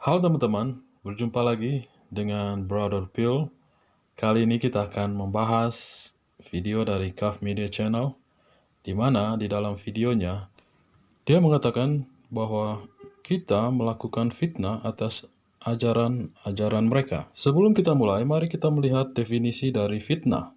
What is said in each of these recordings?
Halo teman-teman, berjumpa lagi dengan Brother Phil. Kali ini kita akan membahas video dari Kaf Media Channel, di mana di dalam videonya dia mengatakan bahwa kita melakukan fitnah atas ajaran-ajaran mereka. Sebelum kita mulai, mari kita melihat definisi dari fitnah.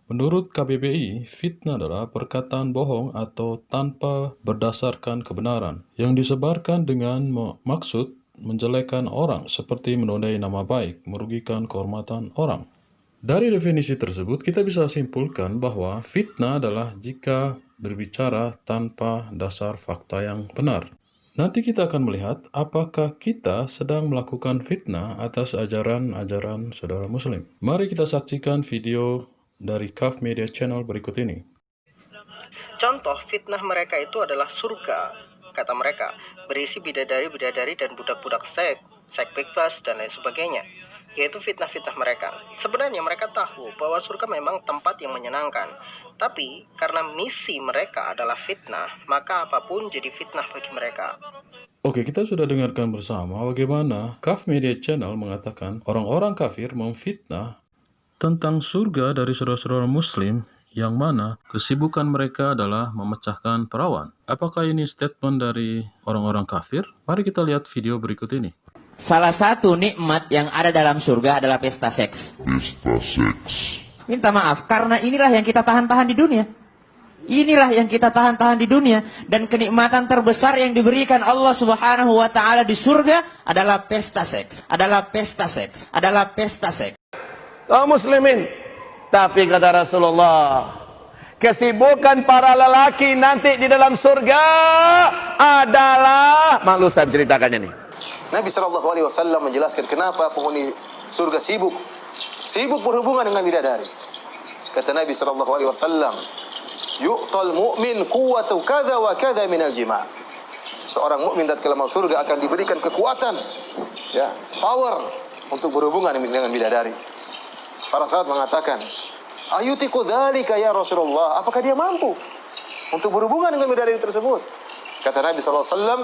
Menurut KBBI, fitnah adalah perkataan bohong atau tanpa berdasarkan kebenaran yang disebarkan dengan maksud menjelekkan orang seperti menodai nama baik, merugikan kehormatan orang. Dari definisi tersebut, kita bisa simpulkan bahwa fitnah adalah jika berbicara tanpa dasar fakta yang benar. Nanti kita akan melihat apakah kita sedang melakukan fitnah atas ajaran-ajaran saudara muslim. Mari kita saksikan video dari Kaf Media Channel berikut ini. Contoh fitnah mereka itu adalah surga, kata mereka, berisi bidadari-bidadari dan budak-budak seks bebas dan lain sebagainya. Yaitu fitnah-fitnah mereka. Sebenarnya mereka tahu bahwa surga memang tempat yang menyenangkan. Tapi karena misi mereka adalah fitnah, maka apapun jadi fitnah bagi mereka. Oke, kita sudah dengarkan bersama bagaimana Kaf Media Channel mengatakan orang-orang kafir memfitnah tentang surga dari saudara-saudara muslim yang mana kesibukan mereka adalah memecahkan perawan. Apakah ini statement dari orang-orang kafir? Mari kita lihat video berikut ini. Salah satu nikmat yang ada dalam surga adalah pesta seks. Pesta seks. Minta maaf, karena inilah yang kita tahan-tahan di dunia. Inilah yang kita tahan-tahan di dunia. Dan kenikmatan terbesar yang diberikan Allah Subhanahu wa Ta'ala di surga adalah pesta seks. Adalah pesta seks. Adalah pesta seks. Kaum muslimin, tapi kata Rasulullah, kesibukan para lelaki nanti di dalam surga adalah, malu saya menceritakannya nih. Nabi SAW menjelaskan kenapa penghuni surga sibuk berhubungan dengan bidadari. Kata Nabi SAW, yu'tal mu'min quwwatu kadza wa kadza minal jima'. Seorang mukmin tatkala masuk surga akan diberikan kekuatan, ya, power untuk berhubungan dengan bidadari. Para sahabat mengatakan, ayutiku dzalika ya Rasulullah, apakah dia mampu untuk berhubungan dengan bidadari tersebut? Kata Nabi SAW,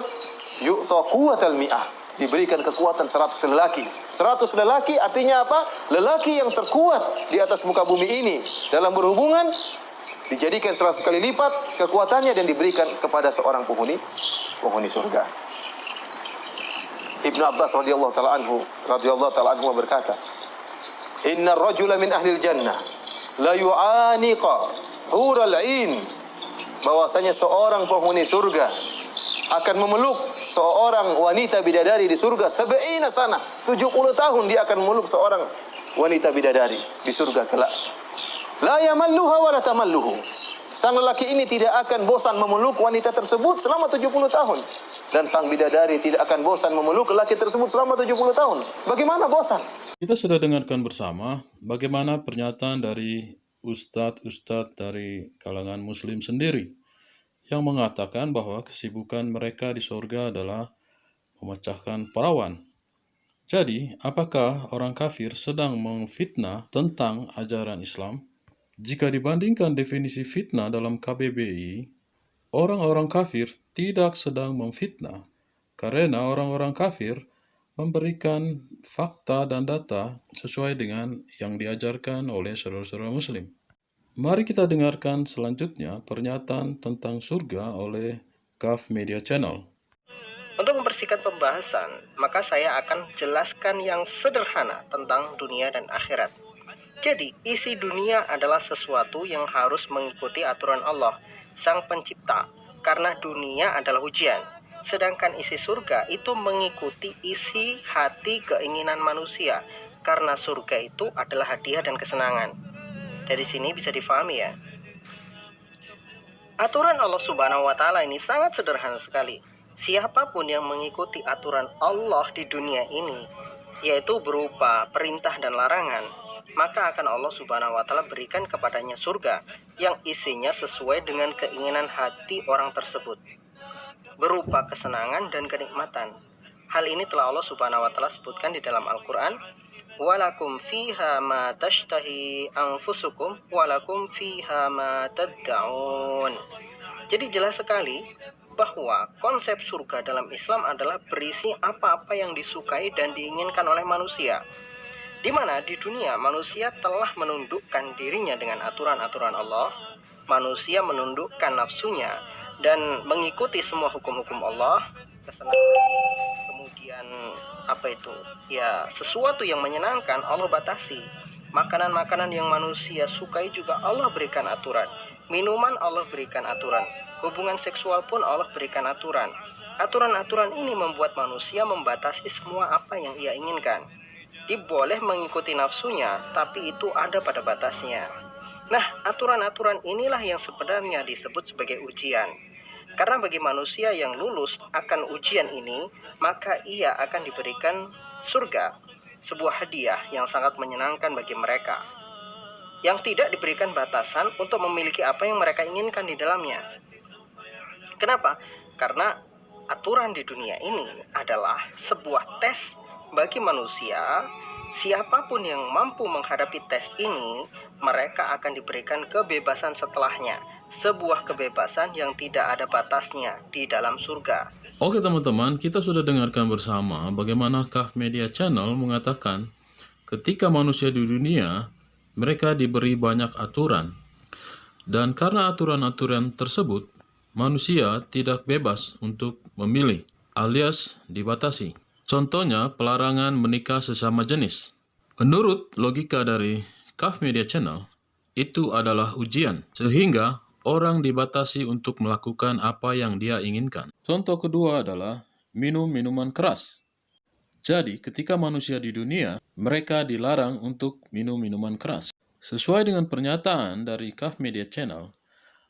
yu'ta quwwatal mi'ah, diberikan kekuatan 100 lelaki. 100 lelaki artinya apa? Lelaki yang terkuat di atas muka bumi ini dalam berhubungan dijadikan 100 kali lipat kekuatannya dan diberikan kepada seorang penghuni surga. Ibnu Abbas radhiyallahu taala anhu berkata, "Inna ar-rajula min ahli al-jannah la yu'aniqa hurul 'ain." Bahwasanya seorang penghuni surga akan memeluk seorang wanita bidadari di surga 70 sana, 70 tahun dia akan memeluk seorang wanita bidadari di surga kelak. La yamalluha wa la tamalluhu. Sang lelaki ini tidak akan bosan memeluk wanita tersebut selama 70 tahun. Dan sang bidadari tidak akan bosan memeluk lelaki tersebut selama 70 tahun. Bagaimana bosan? Kita sudah dengarkan bersama bagaimana pernyataan dari ustadz-ustadz dari kalangan muslim sendiri yang mengatakan bahwa kesibukan mereka di surga adalah memecahkan perawan. Jadi, apakah orang kafir sedang memfitnah tentang ajaran Islam? Jika dibandingkan definisi fitnah dalam KBBI, orang-orang kafir tidak sedang memfitnah, karena orang-orang kafir memberikan fakta dan data sesuai dengan yang diajarkan oleh saudara-saudara muslim. Mari kita dengarkan selanjutnya pernyataan tentang surga oleh Kaf Media Channel. Untuk mempersingkat pembahasan, maka saya akan jelaskan yang sederhana tentang dunia dan akhirat. Jadi, isi dunia adalah sesuatu yang harus mengikuti aturan Allah, Sang Pencipta, karena dunia adalah ujian. Sedangkan isi surga itu mengikuti isi hati keinginan manusia, karena surga itu adalah hadiah dan kesenangan. Dari sini bisa difahami ya. Aturan Allah Subhanahu wa Ta'ala ini sangat sederhana sekali. Siapapun yang mengikuti aturan Allah di dunia ini, yaitu berupa perintah dan larangan, maka akan Allah Subhanahu wa Ta'ala berikan kepadanya surga yang isinya sesuai dengan keinginan hati orang tersebut, berupa kesenangan dan kenikmatan. Hal ini telah Allah Subhanahu wa Ta'ala sebutkan di dalam Al-Quran, walakum fiha ma tashtahi anfusukum walakum fiha ma tad'un. Jadi jelas sekali bahwa konsep surga dalam Islam adalah berisi apa-apa yang disukai dan diinginkan oleh manusia. Di mana di dunia manusia telah menundukkan dirinya dengan aturan-aturan Allah, manusia menundukkan nafsunya dan mengikuti semua hukum-hukum Allah, kemudian sesuatu yang menyenangkan Allah batasi. Makanan-makanan yang manusia sukai juga Allah berikan aturan. Minuman Allah berikan aturan. Hubungan seksual pun Allah berikan aturan. Aturan-aturan ini membuat manusia membatasi semua apa yang ia inginkan. Dia boleh mengikuti nafsunya, tapi itu ada pada batasnya. Nah, aturan-aturan inilah yang sebenarnya disebut sebagai ujian. Karena bagi manusia yang lulus akan ujian ini, maka ia akan diberikan surga, sebuah hadiah yang sangat menyenangkan bagi mereka, yang tidak diberikan batasan untuk memiliki apa yang mereka inginkan di dalamnya. Kenapa? Karena aturan di dunia ini adalah sebuah tes bagi manusia. Siapapun yang mampu menghadapi tes ini, mereka akan diberikan kebebasan setelahnya, sebuah kebebasan yang tidak ada batasnya di dalam surga. Oke teman-teman, kita sudah dengarkan bersama bagaimana Kaf Media Channel mengatakan ketika manusia di dunia, mereka diberi banyak aturan. Dan karena aturan-aturan tersebut, manusia tidak bebas untuk memilih, alias dibatasi. Contohnya, pelarangan menikah sesama jenis. Menurut logika dari Kaf Media Channel, itu adalah ujian, sehingga orang dibatasi untuk melakukan apa yang dia inginkan. Contoh kedua adalah minum minuman keras. Jadi, ketika manusia di dunia, mereka dilarang untuk minum minuman keras. Sesuai dengan pernyataan dari Kaf Media Channel,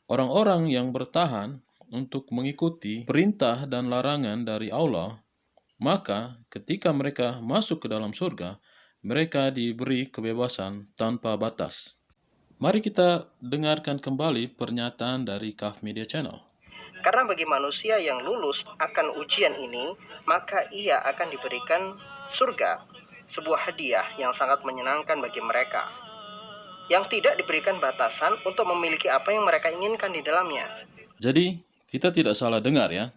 orang-orang yang bertahan untuk mengikuti perintah dan larangan dari Allah, maka ketika mereka masuk ke dalam surga, mereka diberi kebebasan tanpa batas. Mari kita dengarkan kembali pernyataan dari Kaf Media Channel. Karena bagi manusia yang lulus akan ujian ini, maka ia akan diberikan surga, sebuah hadiah yang sangat menyenangkan bagi mereka, yang tidak diberikan batasan untuk memiliki apa yang mereka inginkan di dalamnya. Jadi, kita tidak salah dengar ya.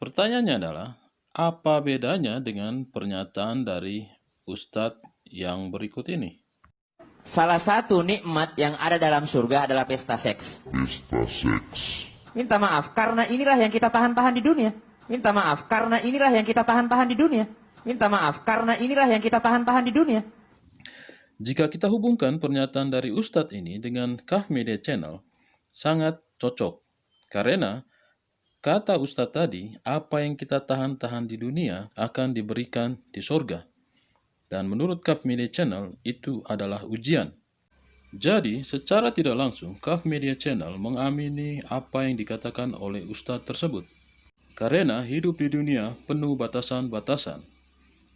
Pertanyaannya adalah, apa bedanya dengan pernyataan dari Ustadz yang berikut ini? Salah satu nikmat yang ada dalam surga adalah pesta seks. Pesta seks. Minta maaf, karena inilah yang kita tahan-tahan di dunia. Minta maaf, karena inilah yang kita tahan-tahan di dunia. Minta maaf, karena inilah yang kita tahan-tahan di dunia. Jika kita hubungkan pernyataan dari Ustadz ini dengan Kaf Media Channel, sangat cocok. Karena kata Ustadz tadi, apa yang kita tahan-tahan di dunia akan diberikan di surga. Dan menurut Kaf Media Channel, itu adalah ujian. Jadi, secara tidak langsung, Kaf Media Channel mengamini apa yang dikatakan oleh Ustadz tersebut. Karena hidup di dunia penuh batasan-batasan.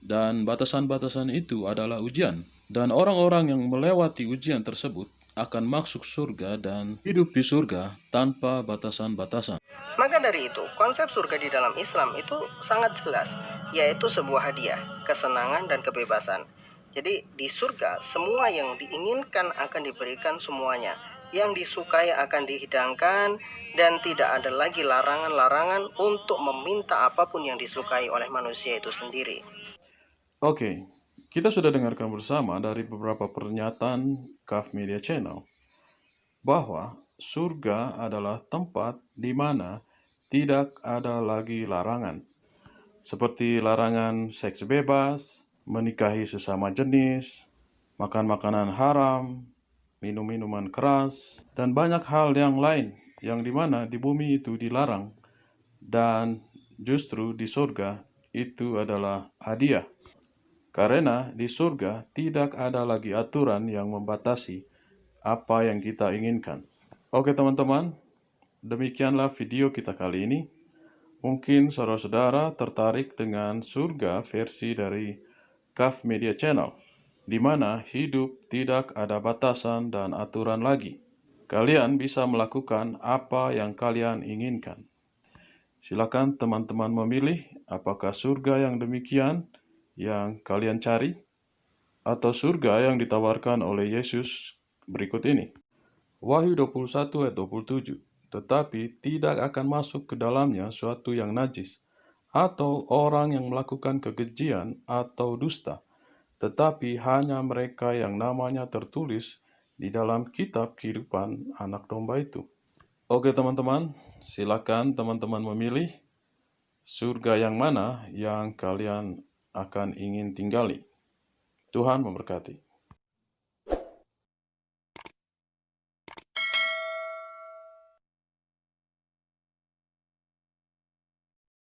Dan batasan-batasan itu adalah ujian. Dan orang-orang yang melewati ujian tersebut akan masuk surga dan hidup di surga tanpa batasan-batasan. Maka dari itu, konsep surga di dalam Islam itu sangat jelas, yaitu sebuah hadiah, kesenangan dan kebebasan. Jadi di surga, semua yang diinginkan akan diberikan semuanya. Yang disukai akan dihidangkan dan tidak ada lagi larangan-larangan untuk meminta apapun yang disukai oleh manusia itu sendiri. Oke, kita sudah dengarkan bersama dari beberapa pernyataan Kaf Media Channel bahwa surga adalah tempat di mana tidak ada lagi larangan, seperti larangan seks bebas, menikahi sesama jenis, makan makanan haram, minum minuman keras, dan banyak hal yang lain yang dimana di bumi itu dilarang, dan justru di surga itu adalah hadiah. Karena di surga tidak ada lagi aturan yang membatasi apa yang kita inginkan. Oke teman-teman, demikianlah video kita kali ini. Mungkin saudara-saudara tertarik dengan surga versi dari Kaf Media Channel, di mana hidup tidak ada batasan dan aturan lagi. Kalian bisa melakukan apa yang kalian inginkan. Silakan teman-teman memilih apakah surga yang demikian yang kalian cari, atau surga yang ditawarkan oleh Yesus berikut ini. Wahyu 21 ayat 27. tetapi tidak akan masuk ke dalamnya suatu yang najis, atau orang yang melakukan kekejian atau dusta, tetapi hanya mereka yang namanya tertulis di dalam kitab kehidupan anak domba itu. Oke teman-teman, silakan teman-teman memilih surga yang mana yang kalian akan ingin tinggali. Tuhan memberkati.